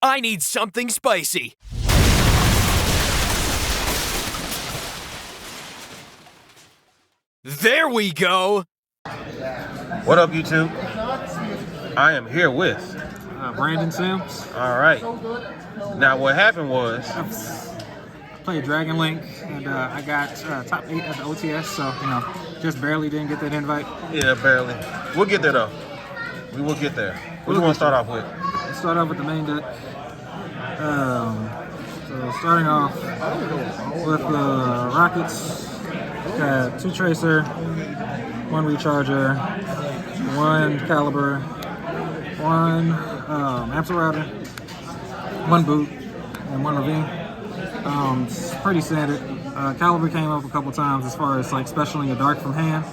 I need something spicy. There we go. What up, YouTube? I am here with Brandon Sims. All right. Now, what happened was I played Dragon Link, and I got top 8 at the OTS, so, just barely didn't get that invite. Yeah, barely. We'll get there, though. We will get there. What do you want to start off with? Let's start off with the main deck. So starting off with the Rockets, got 2 Tracer, 1 Recharger, 1 Caliber, 1 Amsel Router, 1 Boot, and 1 Ravine. It's pretty standard. Caliber came up a couple times as far as like specialing a Dark from hand.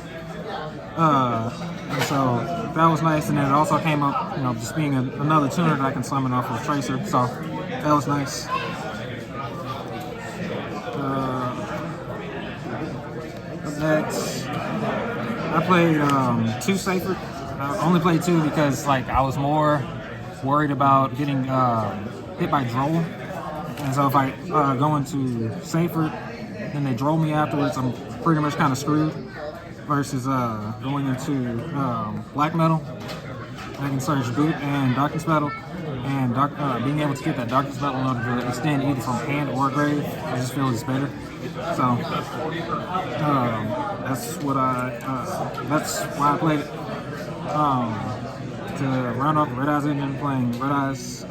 And so that was nice, and then it also came up, just being another tuner that I can summon off of Tracer, so that was nice. Next, I played 2 Safer. I only played 2 because I was more worried about getting hit by Droll, and so if I go into Safer, then they Droll me afterwards, I'm pretty much kind of screwed. Versus going into Black Metal, I can search Boot and Darkness Battle, and being able to get that Darkness Battle in order to extend either from hand or grave, I just feel it's better. So that's why I played it. To round off the Red Eyes engine, playing Red Eyes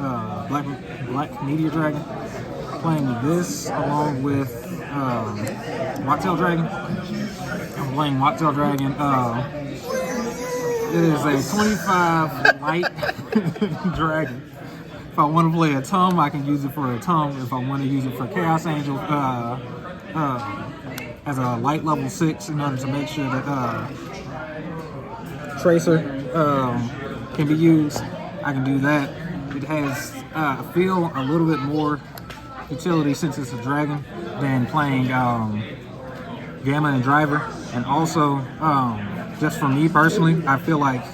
Black Meteor Dragon, playing this along with Whitetail Dragon. I'm playing Whitetail Dragon. It is a 25 light dragon. If I want to play a Tum, I can use it for a Tum. If I want to use it for Chaos Angel as a light level 6 in order to make sure that Tracer can be used, I can do that. It has, I feel, a little bit more utility since it's a dragon than playing Gamma and Driver. And also, just for me personally, I feel like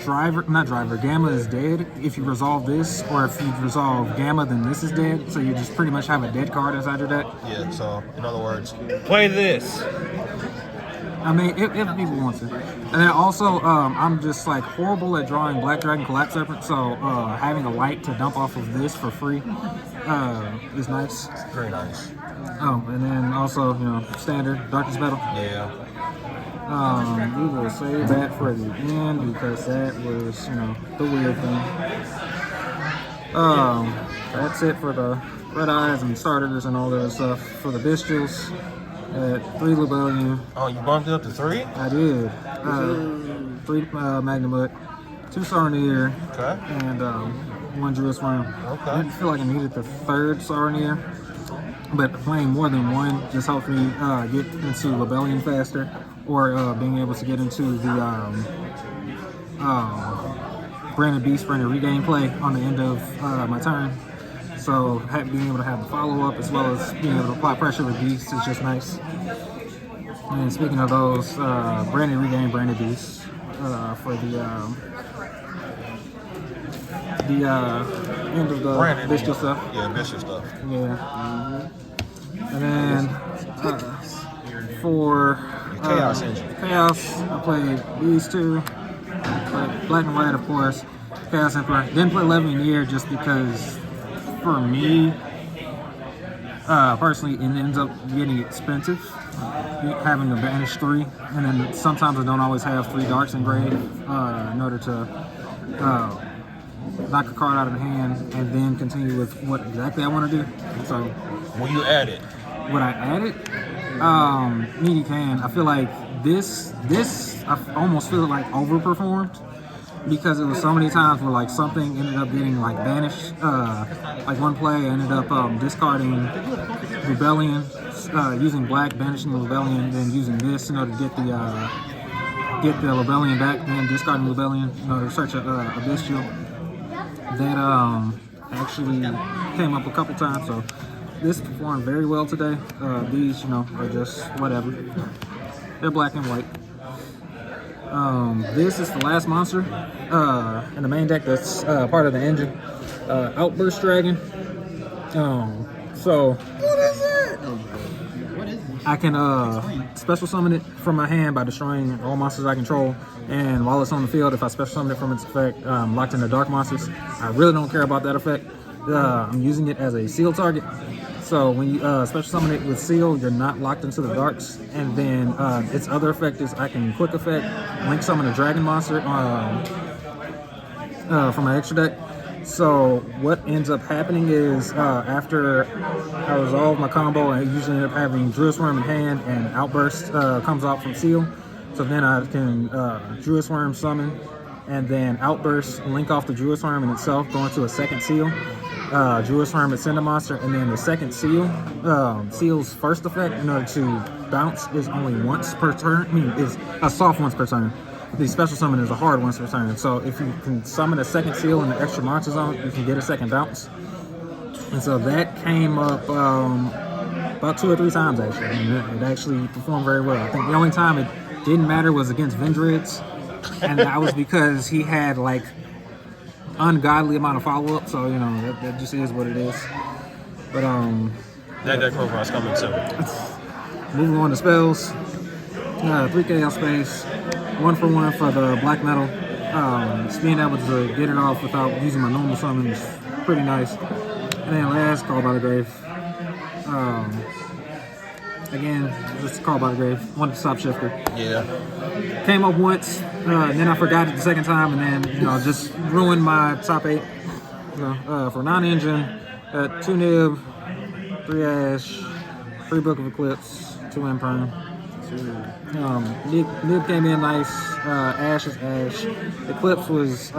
Gamma is dead if you resolve this, or if you resolve Gamma, then this is dead. So you just pretty much have a dead card inside your deck. Yeah, so in other words, play this. I mean, if people want to. And then also, I'm just horrible at drawing Black Dragon Collapse Serpent, so having a light to dump off of this for free is nice. Very nice. Oh, and then also, standard Darkness Battle. Yeah. We will save that for the end because that was, the weird thing. That's it for the Red Eyes and starters and all that stuff. For the Bestials, at 3 Lebellion. Oh, you bumped it up to 3? I did. 3 Magnamut, 2 Sarnier, okay, and 1 Druid Swarm. Okay. I didn't feel like I needed the 3rd Sarnier, but playing more than 1 just helped me get into Lebellion faster, or being able to get into the Branded Beast, Branded Regain play on the end of my turn. So being able to have the follow-up as well as being able to apply pressure with Beasts is just nice. And speaking of those, Branded Regain, Branded Beasts for the end of the Bestial stuff. Yeah, Bestial stuff. Yeah. And then for Chaos Engine. Chaos, I played these 2. Played Black and White, of course. Chaos Emperor. Didn't play 11 Year just because, for me, personally, it ends up getting expensive. Having to banish 3, and then sometimes I don't always have 3 Darks in grave in order to knock a card out of the hand and then continue with what exactly I want to do. So, when you add it, what I added, Meaty Can, I feel like this I almost feel like overperformed because it was so many times where something ended up getting banished. One play I ended up discarding Rebellion, using black, banishing the Rebellion, then using this in order to get the Rebellion back, then discarding Rebellion in order to search a Bestial. That actually came up a couple times, so this performed very well today. These, are just whatever. They're black and white. This is the last monster in the main deck that's part of the engine. Outburst Dragon. So What is it? I can special summon it from my hand by destroying all monsters I control. And while it's on the field, if I special summon it from its effect, locked into dark monsters, I really don't care about that effect. I'm using it as a seal target. So when you special summon it with seal, you're not locked into the darks. And then its other effect is I can quick effect link summon a dragon monster from my extra deck. So what ends up happening is after I resolve my combo, I usually end up having Druid Swarm in hand and Outburst comes out from seal. So then I can Druid Swarm summon and then Outburst, link off the Druid Swarm in itself, go into a second seal. Druid Swarm and send a monster, and then the second seal, seal's first effect in order to bounce is only once per turn. I mean, is a soft once per turn. The special summon is a hard once per turn. So if you can summon a second seal in the extra monster zone, you can get a second bounce. And so that came up about 2 or 3 times actually, and it actually performed very well. I think the only time it didn't matter was against Vendrids, and that was because he had like ungodly amount of follow-up. So you know that just is what it is. But That deck profile's coming too. moving on to spells. 3 chaos space. 1-for-1 for the black metal. Just being able to get it off without using my normal summon is pretty nice. And then last, Call by the Grave. Again, just Call by the Grave. One stop shifter. Yeah. Came up once, and then I forgot it the second time, and then just ruined my top 8. For non-engine, 2 Nib, 3 Ash, 3 Book of Eclipse, 2 Imperm. Nib came in nice. Ash is Ash. Eclipse was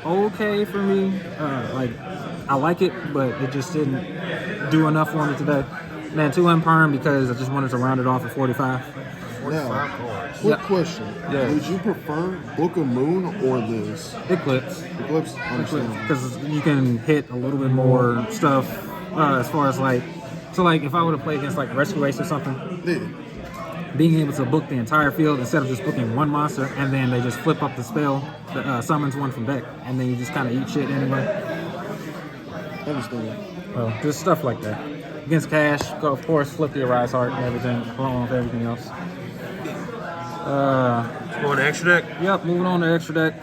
okay for me. I like it, but it just didn't do enough for me today. And then 2 Imperm because I just wanted to round it off at 45. Now, quick question. Yeah. Would you prefer Book of Moon or this? Eclipse. Eclipse? Understand. Because you can hit a little bit more stuff as far as if I were to play against like Rescue Ace or something, Yeah. being able to book the entire field instead of just booking one monster, and then they just flip up the spell that summons one from deck, and then you just kind of eat shit anyway. Understand. Just stuff like that. Against Cash, go of course flip the Arise Heart and everything, along with everything else. Going to extra deck? Yep, moving on to extra deck.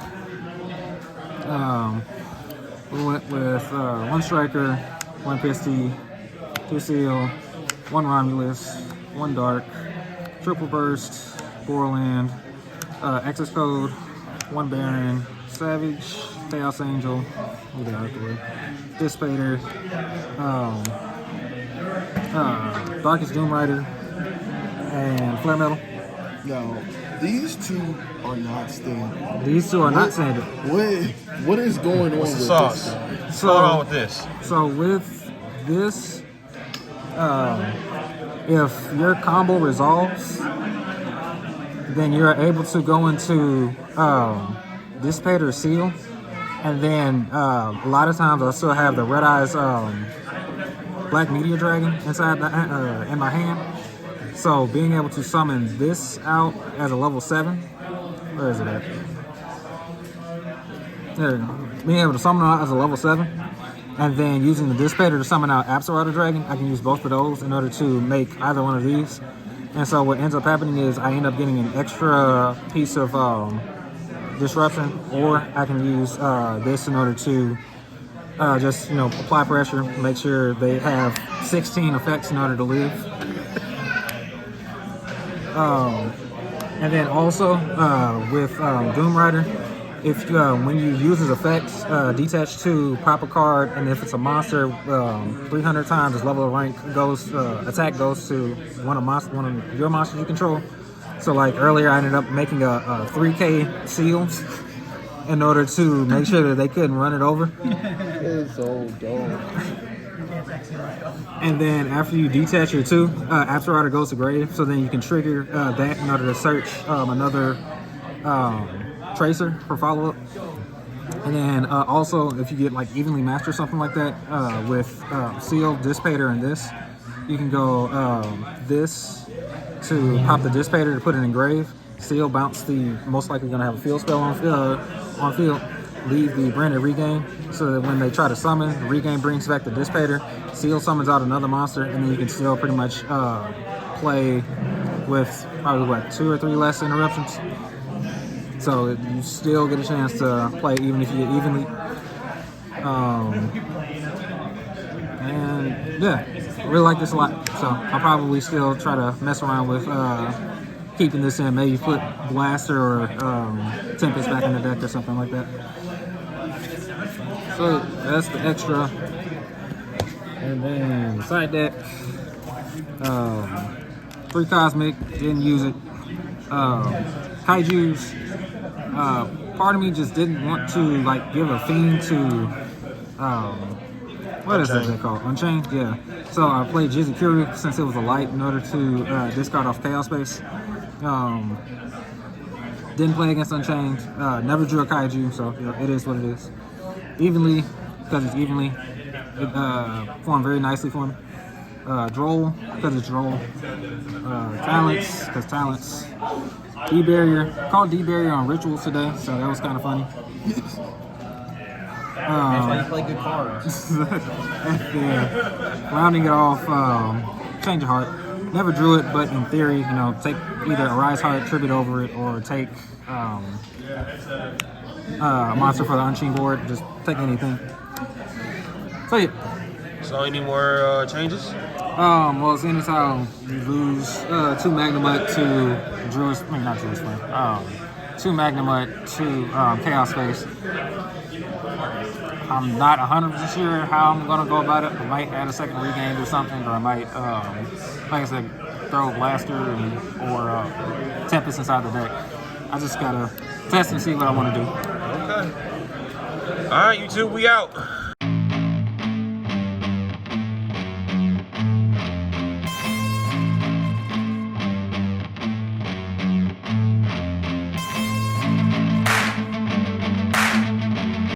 We went with 1 Striker, 1 Pisty, 2 Seal, 1 Romulus, 1 Dark, Triple Burst, Borland, Access Code, 1 Baron, Savage, Chaos Angel, move that out the way, Dissipator, Darkest Doom Rider, and Flare Metal. Now, these two are not standard. These two are not standard. What is going on What's the with sauce? this? What's going on with this? So with this, if your combo resolves, then you're able to go into Dissipator Seal, and then a lot of times I still have the Red Eyes Black Meteor Dragon inside in my hand. So being able to summon this out as a level 7, where is it at? There we go. Being able to summon it out as a level 7, and then using the Dissipator to summon out Absolute Dragon, I can use both of those in order to make either one of these. And so what ends up happening is I end up getting an extra piece of disruption, or I can use this in order to just apply pressure, make sure they have 16 effects in order to live. And then also with Doom Rider, if when you use his effects, detach to pop a card, and if it's a monster, 300 times its level of rank goes, attack goes to one of your monsters you control. So like earlier, I ended up making a 3K seal in order to make sure that they couldn't run it over. It's so dope. And then after you detach your 2, After Rider goes to grave, so then you can trigger that in order to search another Tracer for follow-up. And then also, if you get like Evenly Matched or something like that with Seal, Dissipator, and this, you can go this to pop the Dissipator to put it in grave. Seal, bounce the most likely going to have a field spell on field. leave the branded regain, so that when they try to summon, the regain brings back the dissipator, seal summons out another monster, and then you can still pretty much play with probably what 2 or 3 less interruptions. So you still get a chance to play even if you get evenly. And yeah, really like this a lot. So I'll probably still try to mess around with keeping this in. Maybe put Blaster or Tempest back in the deck or something like that. So that's the extra. And then side deck. 3 Cosmic, didn't use it. Kaiju's. Part of me just didn't want to like give a fiend to what is that called? Unchained? Yeah. So I played Jizukiri since it was a light in order to discard off Chaos Space. Didn't play against Unchained. Never drew a Kaiju, so you know, it is what it is. Evenly, because it's evenly. It formed very nicely for me. Droll, because it's Droll. Talents, because Talents. D-Barrier. Called D-Barrier on Rituals today, so that was kind of funny. That's why you play good cards. Yeah. Rounding it off, Change of Heart. Never drew it, but in theory, you know, take either a Rise Heart, tribute over it, or take a monster for the Unchained board. Just take anything. So yeah. So any more changes? Well, seeing as how you lose 2 Magnemite to Druid's, I mean not Druid's Flame, 2 Magnemite to Chaos Space. I'm not 100% sure how I'm gonna go about it. I might add a second regain or something, or I might, like I said, throw Blaster or Tempest inside the deck. I just gotta test and see what I want to do. Okay. All right, you two, we out.